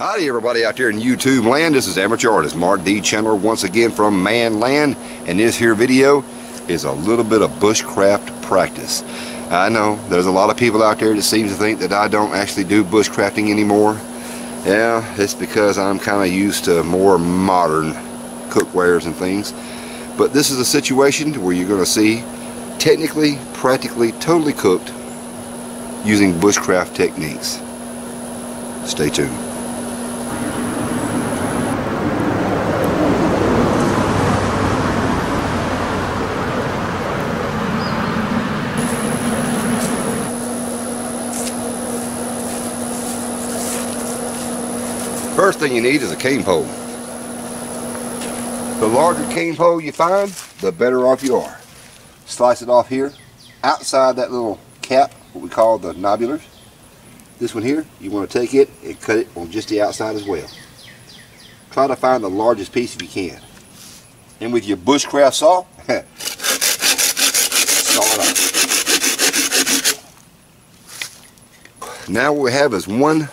Howdy everybody out there in YouTube land. This is amateur artist Mark D. Chandler once again from Man Land, and this here video is a little bit of bushcraft practice. I know there's a lot of people out there that seem to think that I don't actually do bushcrafting anymore. Yeah, it's because I'm kind of used to more modern cookwares and things. But this is a situation where you're going to see technically, practically, totally cooked using bushcraft techniques. Stay tuned. First thing you need is a cane pole. The larger cane pole you find, the better off you are. Slice it off here, outside that little cap, what we call the knobulars. This one here, you want to take it and cut it on just the outside as well. Try to find the largest piece if you can. And with your bushcraft saw, saw it off. Now what we have is one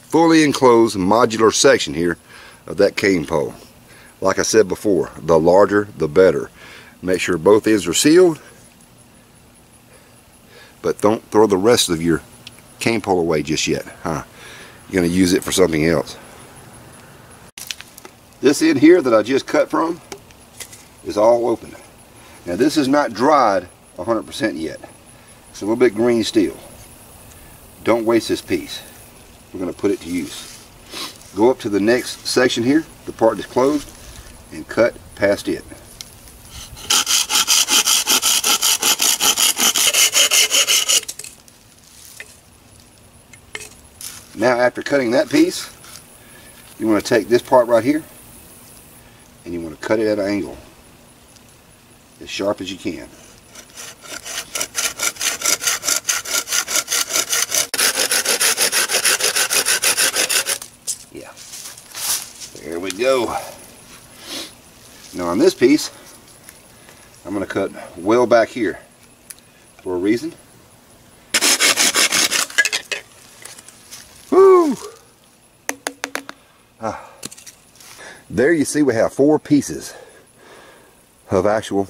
fully enclosed modular section here of that cane pole. Like I said before, the larger the better. Make sure both ends are sealed, but don't throw the rest of your cane pole away just yet. You're going to use it for something else. This end here that I just cut from is all open. Now this is not dried 100% yet. It's a little bit green still. Don't waste this piece. We're going to put it to use. Go up to the next section here, the part that's closed, and cut past it. Now after cutting that piece, you want to take this part right here and you want to cut it at an angle as sharp as you can. Yeah, there we go. Now on this piece, I'm going to cut well back here for a reason. Woo! There you see we have 4 pieces of actual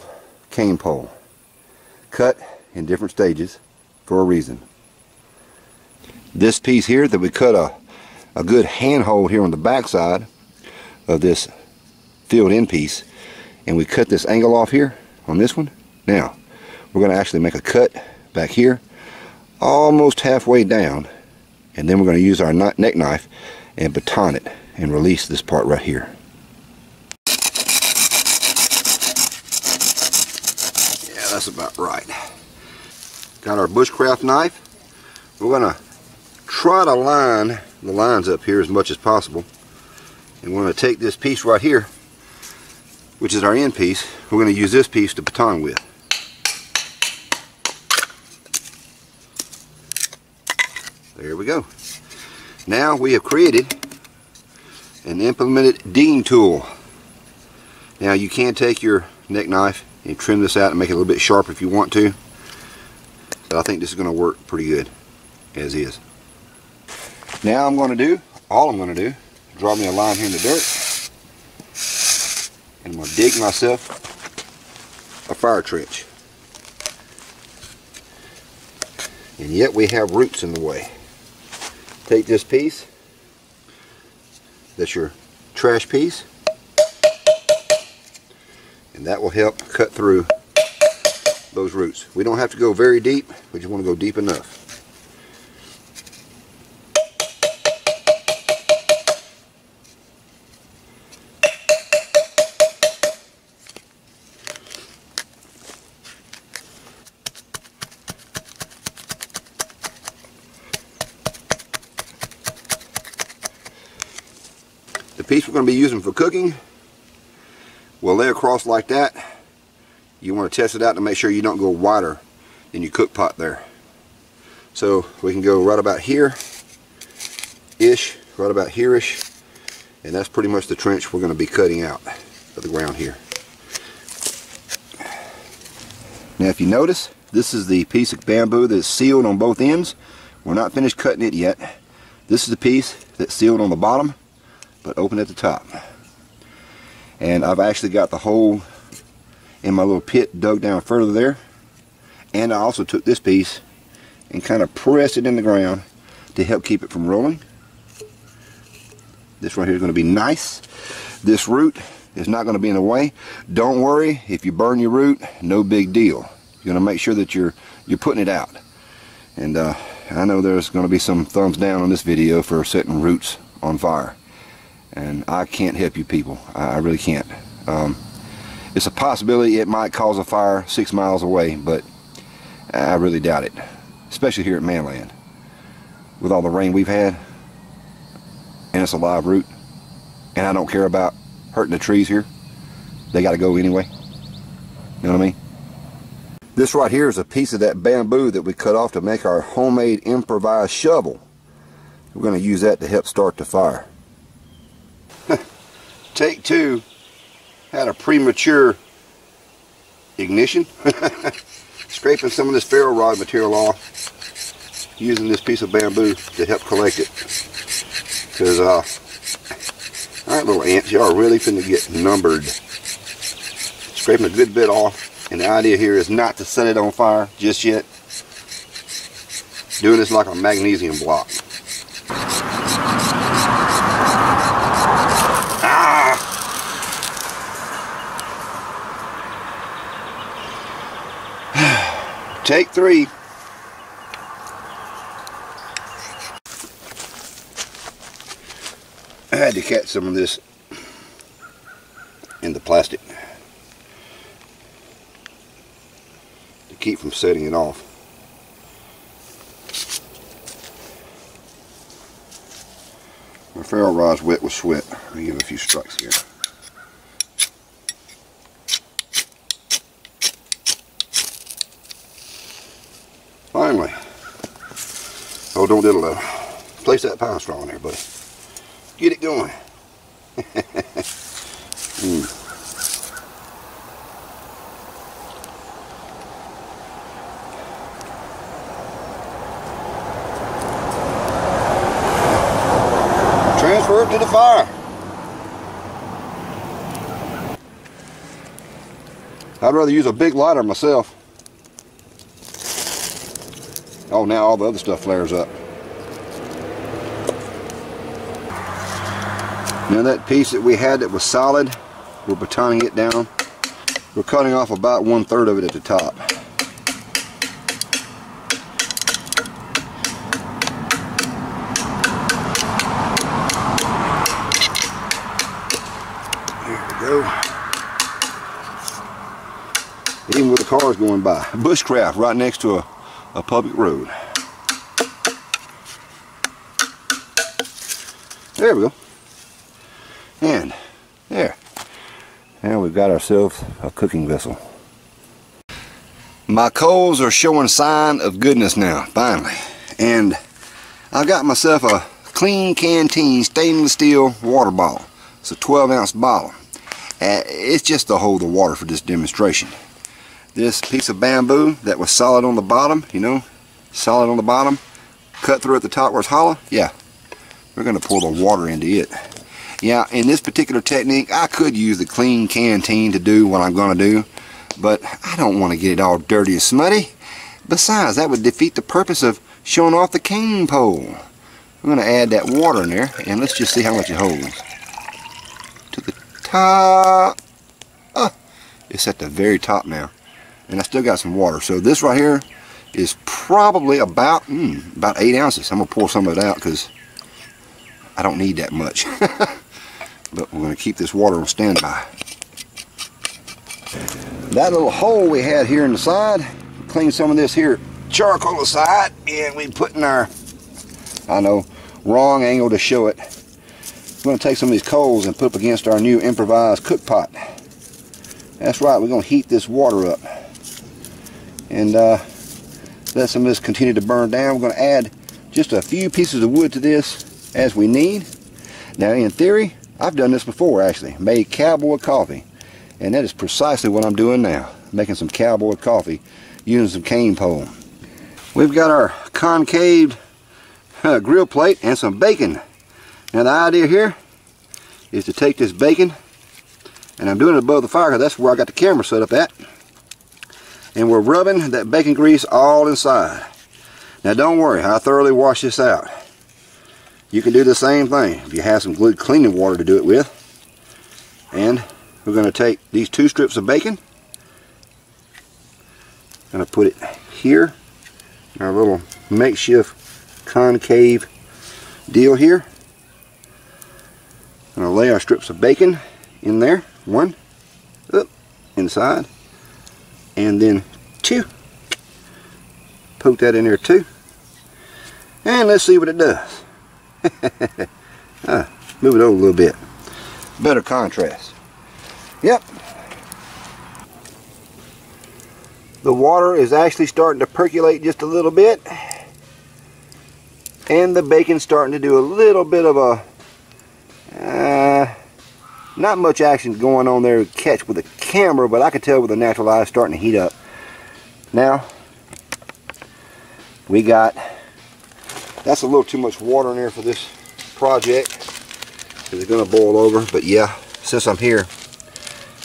cane pole cut in different stages for a reason. This piece here that we cut a good handhold here on the back side of this filled in piece, and we cut this angle off here on this one. Now we're going to actually make a cut back here almost halfway down, and then we're going to use our neck knife and baton it and release this part right here. Yeah, that's about right. Got our bushcraft knife. We're going to try to line the lines up here as much as possible, and we're going to take this piece right here, which is our end piece. We're going to use this piece to baton with. There we go. Now we have created an implemented digging tool. Now you can take your neck knife and trim this out and make it a little bit sharper if you want to, but I think this is going to work pretty good as is. Now all I'm going to do, draw me a line here in the dirt, and I'm going to dig myself a fire trench. And yet we have roots in the way. Take this piece, that's your trash piece, and that will help cut through those roots. We don't have to go very deep, we just want to go deep enough. The piece we're going to be using for cooking will lay across like that. You want to test it out to make sure you don't go wider than your cook pot there. So we can go right about here-ish, right about here-ish, and that's pretty much the trench we're going to be cutting out of the ground here. Now if you notice, this is the piece of bamboo that is sealed on both ends. We're not finished cutting it yet. This is the piece that's sealed on the bottom, but open at the top. And I've actually got the hole in my little pit dug down further there. And I also took this piece and kind of pressed it in the ground to help keep it from rolling. This right here is going to be nice. This root is not going to be in the way. Don't worry, if you burn your root, no big deal. You're going to make sure that you're putting it out. And I know there's going to be some thumbs down on this video for setting roots on fire. And I can't help you people. I really can't. It's a possibility it might cause a fire 6 miles away, but I really doubt it. Especially here at Manland. With all the rain we've had, and it's a live root, and I don't care about hurting the trees here. They got to go anyway. You know what I mean? This right here is a piece of that bamboo that we cut off to make our homemade improvised shovel. We're going to use that to help start the fire. Take two. Had a premature ignition. Scraping some of this ferro rod material off, using this piece of bamboo to help collect it. Because, alright little ants, y'all are really finna get numbered. Scraping a good bit off, and the idea here is not to set it on fire just yet. Doing this like a magnesium block. Take three. I had to catch some of this in the plastic to keep from setting it off. My ferro rod's wet with sweat. Let me give it a few strikes here. Finally. Oh, don't diddle though. Place that pine straw in there, buddy. Get it going. Transfer it to the fire. I'd rather use a big lighter myself. Oh, now all the other stuff flares up. Now that piece that we had that was solid, we're batoning it down. We're cutting off about 1/3 of it at the top. There we go. Even with the cars going by. Bushcraft right next to a public road. There we go. And there. Now we've got ourselves a cooking vessel. My coals are showing sign of goodness now, finally. And I got myself a clean canteen stainless steel water bottle. It's a 12-ounce bottle. It's just to hold the water for this demonstration. This piece of bamboo that was solid on the bottom, you know, solid on the bottom, cut through at the top where it's hollow, yeah, we're going to pour the water into it. Yeah, in this particular technique, I could use the clean canteen to do what I'm going to do, but I don't want to get it all dirty and smutty. Besides, that would defeat the purpose of showing off the cane pole. We're going to add that water in there, and let's just see how much it holds. To the top. Oh, it's at the very top now. And I still got some water. So this right here is probably about 8 ounces. I'm going to pour some of it out because I don't need that much. But we're going to keep this water on standby. That little hole we had here in the side, clean some of this here charcoal aside, and we put in our, I know, wrong angle to show it. We're going to take some of these coals and put up against our new improvised cook pot. That's right, we're going to heat this water up. And let some of this continue to burn down. We're going to add just a few pieces of wood to this as we need. Now in theory, I've done this before actually, made Cowboy coffee. And that is precisely what I'm doing now, making some Cowboy coffee using some cane pole. We've got our concave grill plate and some bacon. Now the idea here is to take this bacon, and I'm doing it above the fire because that's where I got the camera set up at, and we're rubbing that bacon grease all inside. Now don't worry, I thoroughly wash this out. You can do the same thing if you have some good cleaning water to do it with. And we're going to take these 2 strips of bacon, going to put it here in our little makeshift concave deal here. I'm going to lay our strips of bacon in there. 1 up inside, and then 2. Poke that in there too, and let's see what it does. Move it over a little bit. Better contrast. Yep. The water is actually starting to percolate just a little bit, and the bacon's starting to do a little bit of a not much action going on there to catch with the camera, but I can tell with the natural eye it's starting to heat up. Now we got, that's a little too much water in there for this project because it's going to boil over. But yeah, since I'm here,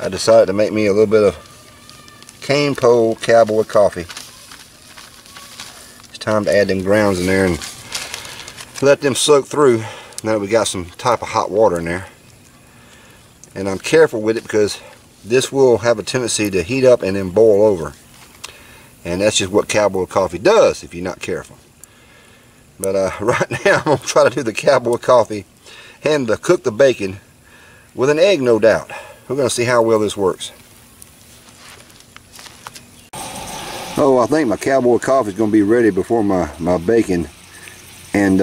I decided to make me a little bit of cane pole Cowboy coffee. It's time to add them grounds in there and let them soak through now that we got some type of hot water in there. And I'm careful with it because this will have a tendency to heat up and then boil over. And that's just what Cowboy coffee does if you're not careful. But right now I'm going to try to do the Cowboy coffee and cook the bacon with an egg, no doubt. We're going to see how well this works. Oh, I think my Cowboy coffee is going to be ready before my bacon and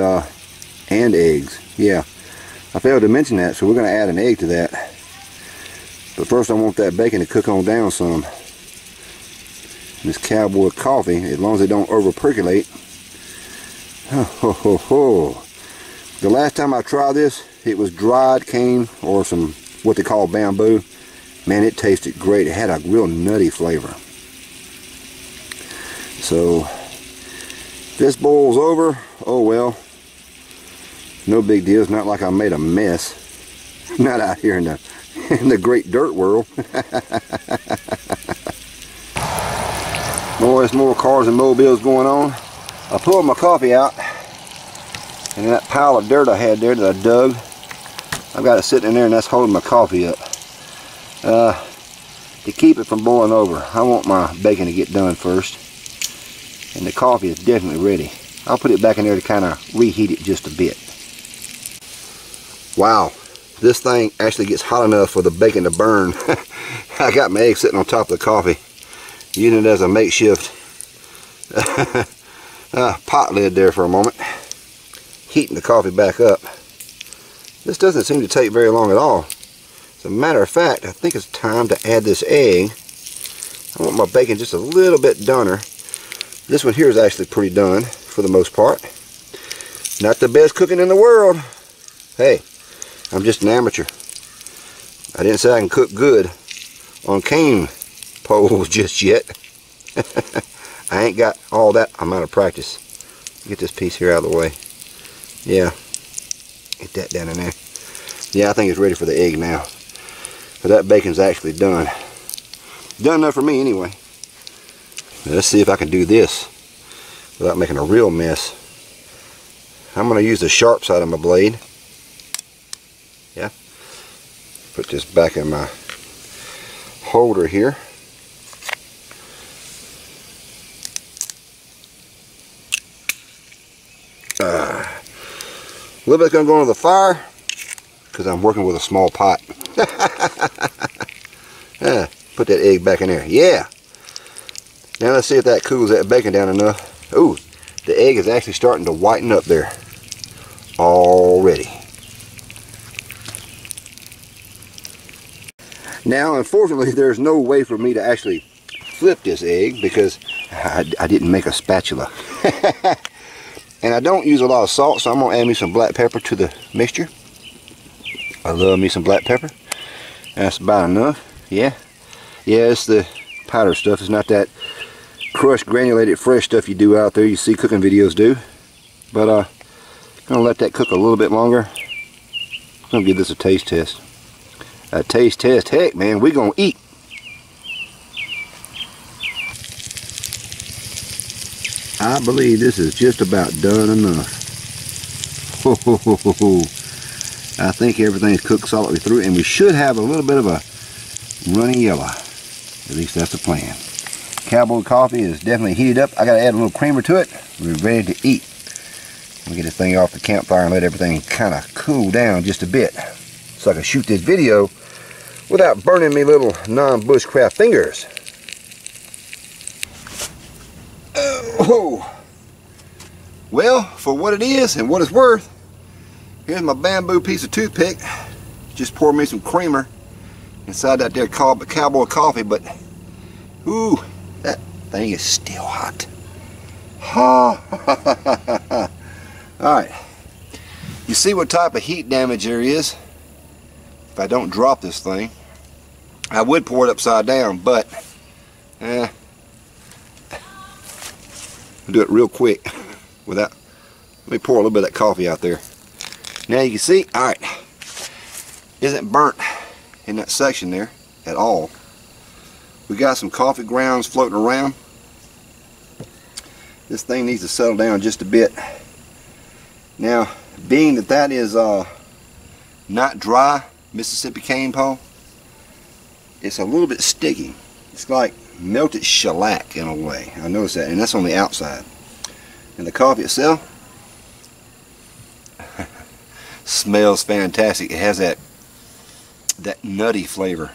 eggs. Yeah, I failed to mention that, so we're going to add an egg to that. But first I want that bacon to cook on down some. This Cowboy coffee, as long as it don't over percolate. The last time I tried this, it was dried cane or some what they call bamboo. Man, it tasted great. It had a real nutty flavor. So if this boils over, oh well, no big deal. It's not like I made a mess. Not out here in the great dirt world. There's more cars and mobiles going on. I pulled my coffee out, and that pile of dirt I had there that I dug, I've got it sitting in there, and that's holding my coffee up. To keep it from boiling over, I want my bacon to get done first, and the coffee is definitely ready. I'll put it back in there to kind of reheat it just a bit. Wow, this thing actually gets hot enough for the bacon to burn. I got my egg sitting on top of the coffee, using it as a makeshift pot lid there for a moment, heating the coffee back up. This doesn't seem to take very long at all. As a matter of fact, I think it's time to add this egg. I want my bacon just a little bit doner. This one here is actually pretty done for the most part. Not the best cooking in the world. Hey, I'm just an amateur. I didn't say I can cook good on cane poles just yet. I ain't got all that amount of practice. Get this piece here out of the way. Yeah, get that down in there. Yeah, I think it's ready for the egg now. But that bacon's actually done. Done enough for me anyway. Now let's see if I can do this without making a real mess. I'm going to use the sharp side of my blade. Yeah. Put this back in my holder here. A little bit's going to go into the fire because I'm working with a small pot. Put that egg back in there. Yeah. Now let's see if that cools that bacon down enough. Ooh, the egg is actually starting to whiten up there already. Now, unfortunately, there's no way for me to actually flip this egg because I didn't make a spatula. And I don't use a lot of salt, so I'm going to add me some black pepper to the mixture. I love me some black pepper. That's about enough. Yeah. Yeah, it's the powder stuff. It's not that crushed, granulated, fresh stuff you do out there. You see cooking videos do. But Gonna let that cook a little bit longer. Gonna give this a taste test. A taste test, heck man, we gonna eat. I believe this is just about done enough. I think everything's cooked solidly through, and we should have a little bit of a runny yellow. At least that's the plan. Cowboy coffee is definitely heated up. I gotta add a little creamer to it. We're ready to eat. Let me get this thing off the campfire and let everything kind of cool down just a bit, so I can shoot this video without burning me little non-bushcraft fingers. Oh, well, for what it is and what it's worth, here's my bamboo piece of toothpick. Just pour me some creamer inside that there Cowboy coffee, but ooh, that thing is still hot. Ha! Alright, you see what type of heat damage there is if I don't drop this thing. I would pour it upside down, but I'll do it real quick without. Let me pour a little bit of that coffee out there. Now you can see, alright, isn't burnt in that section there at all. We got some coffee grounds floating around. This thing needs to settle down just a bit. Now, being that that is not dry Mississippi cane pole, it's a little bit sticky. It's like melted shellac in a way. I noticed that, and that's on the outside. And the coffee itself smells fantastic. It has that nutty flavor,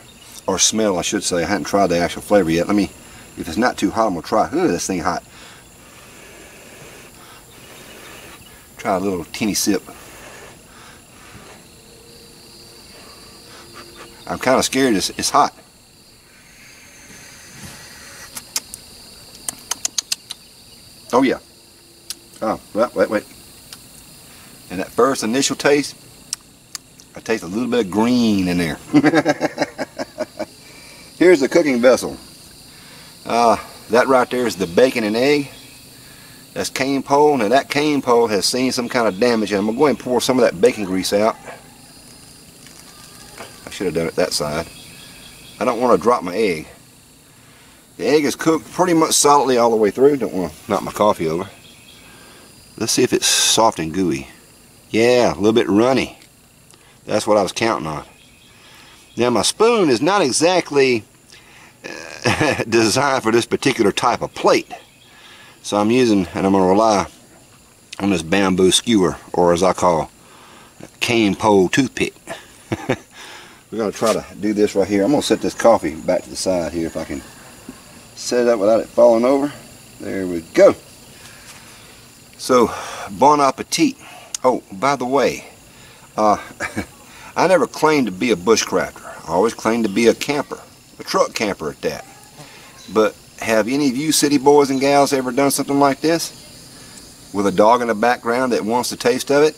or smell I should say. I haven't tried the actual flavor yet. Let me, if it's not too hot, I'm gonna try. Ooh, this thing hot. Try a little teeny sip. I'm kind of scared. It's hot. Oh yeah. Oh, well, wait. And that first initial taste, I taste a little bit of green in there. Here's the cooking vessel. That right there is the bacon and egg. That's cane pole. Now that cane pole has seen some kind of damage, and I'm going to go ahead and pour some of that bacon grease out. I should have done it that side. I don't want to drop my egg. The egg is cooked pretty much solidly all the way through. Don't want to knock my coffee over. Let's see if it's soft and gooey. Yeah, a little bit runny. That's what I was counting on. Now my spoon is not exactly designed for this particular type of plate. So I'm using, and I'm going to rely on this bamboo skewer, or as I call, cane pole toothpick. We're going to try to do this right here. I'm going to set this coffee back to the side here if I can set it up without it falling over. There we go. So, bon appetit. Oh, by the way, I never claimed to be a bushcrafter. I always claimed to be a camper, a truck camper at that. But have any of you city boys and gals ever done something like this? With a dog in the background that wants a taste of it?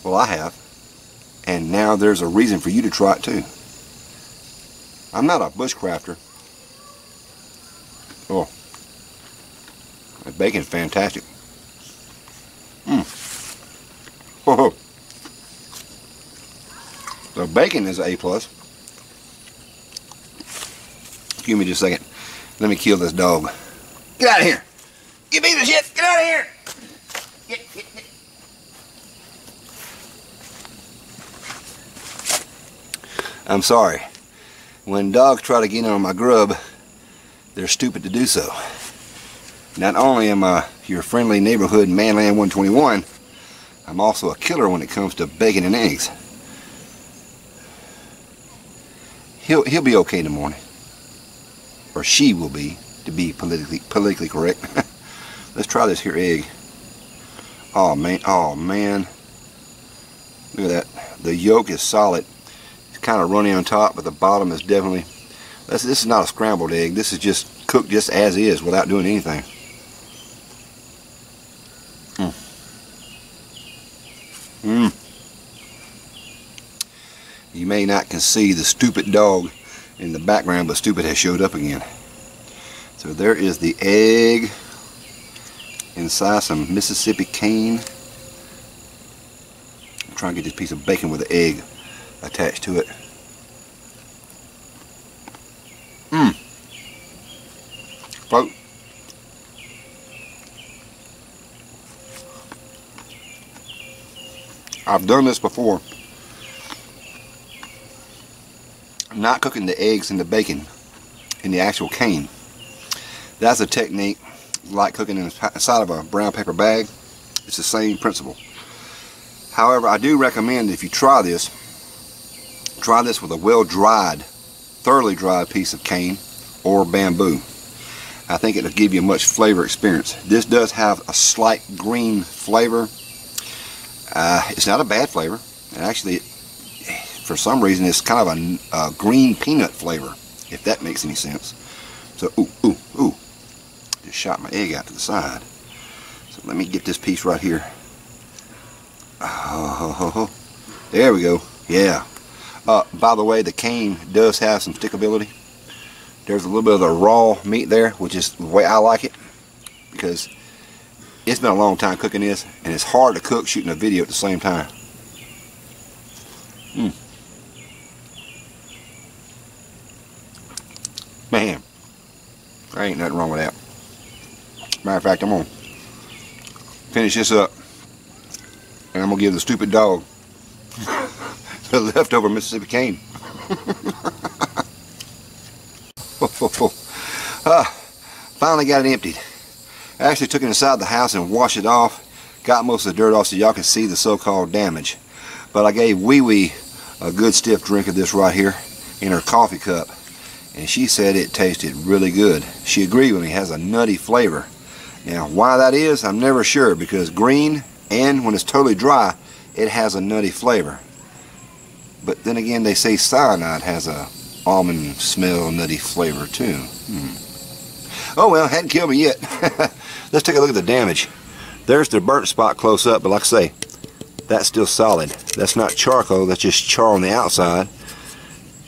Well, I have. And now there's a reason for you to try it too. I'm not a bushcrafter. Oh, that bacon's fantastic. Oh, the bacon is an A+. Excuse me just a second. Let me kill this dog. Get out of here! You piece of shit! Get out of here! Get. I'm sorry. When dogs try to get in on my grub, they're stupid to do so. Not only am I your friendly neighborhood Manland 121, I'm also a killer when it comes to bacon and eggs. He'll be okay in the morning. Or she will be, to be politically correct. Let's try this here egg. Oh man. Look at that. The yolk is solid. It's kind of runny on top, but the bottom is definitely, this is not a scrambled egg. This is just cooked just as is without doing anything. You may not can see the stupid dog in the background, but stupid has showed up again. So there is the egg inside some Mississippi cane. I'm trying to get this piece of bacon with the egg attached to it. Folks, I've done this before. Not cooking the eggs and the bacon in the actual cane. That's a technique like cooking inside of a brown paper bag. It's the same principle. However, I do recommend if you try this with a well-dried, thoroughly dried piece of cane or bamboo. I think it'll give you a much flavor experience. This does have a slight green flavor. It's not a bad flavor. And actually, for some reason, it's kind of a green peanut flavor, if that makes any sense. So, ooh. Just shot my egg out to the side. So let me get this piece right here. Oh, there we go. Yeah. By the way, the cane does have some stickability. There's a little bit of the raw meat there, which is the way I like it, because it's been a long time cooking this, and it's hard to cook shooting a video at the same time. Man, there ain't nothing wrong with that. Matter of fact, I'm going to finish this up, and I'm going to give the stupid dog the leftover Mississippi cane. Finally got it emptied. I actually took it inside the house and washed it off. Got most of the dirt off so y'all can see the so-called damage. But I gave Wee Wee a good stiff drink of this right here in her coffee cup, and she said it tasted really good. She agreed with me. It has a nutty flavor. Now why that is, I'm never sure, because green, and when it's totally dry, it has a nutty flavor. But then again, they say cyanide has a almond smell nutty flavor too. Oh well, hadn't killed me yet. Let's take a look at the damage. There's the burnt spot close up, but like I say, that's still solid. That's not charcoal, that's just char on the outside.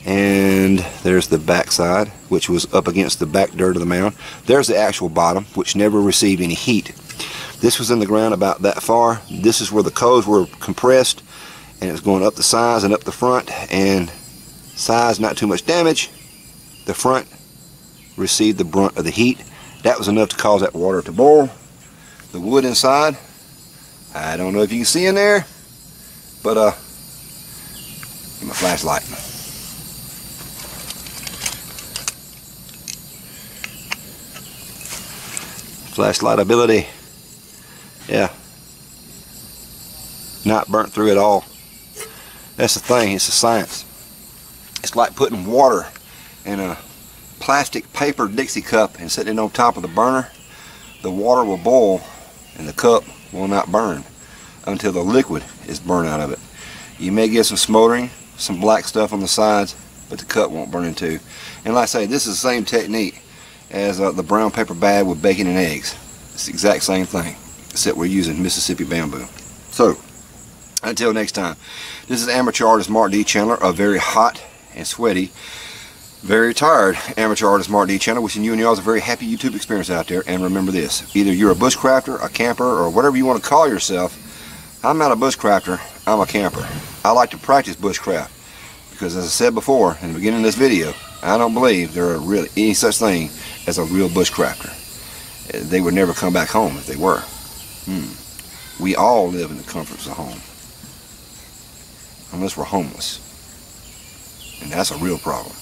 And there's the back side, which was up against the back dirt of the mound. There's the actual bottom, which never received any heat. This was in the ground about that far. This is where the coals were compressed, and it's going up the sides and up the front, and sides not too much damage. The front received the brunt of the heat. That was enough to cause that water to boil. The wood inside, I don't know if you can see in there, but get my flashlight. Flashlight ability, yeah, not burnt through at all. That's the thing, it's a science. It's like putting water in a plastic paper Dixie cup and setting it on top of the burner. The water will boil and the cup will not burn until the liquid is burned out of it. You may get some smoldering, some black stuff on the sides, but the cup won't burn into. And like I say, this is the same technique as the brown paper bag with bacon and eggs. It's the exact same thing, except we're using Mississippi bamboo. So, until next time, this is amateur artist Mark D. Chandler, a very hot and sweaty, very tired amateur artist Mark D. Chandler, wishing you and y'all a very happy YouTube experience out there. And remember this, either you're a bushcrafter, a camper, or whatever you want to call yourself. I'm not a bushcrafter, I'm a camper. I like to practice bushcraft, because as I said before in the beginning of this video, I don't believe there are really any such thing as a real bushcrafter. They would never come back home if they were. We all live in the comforts of home, unless we're homeless, and that's a real problem.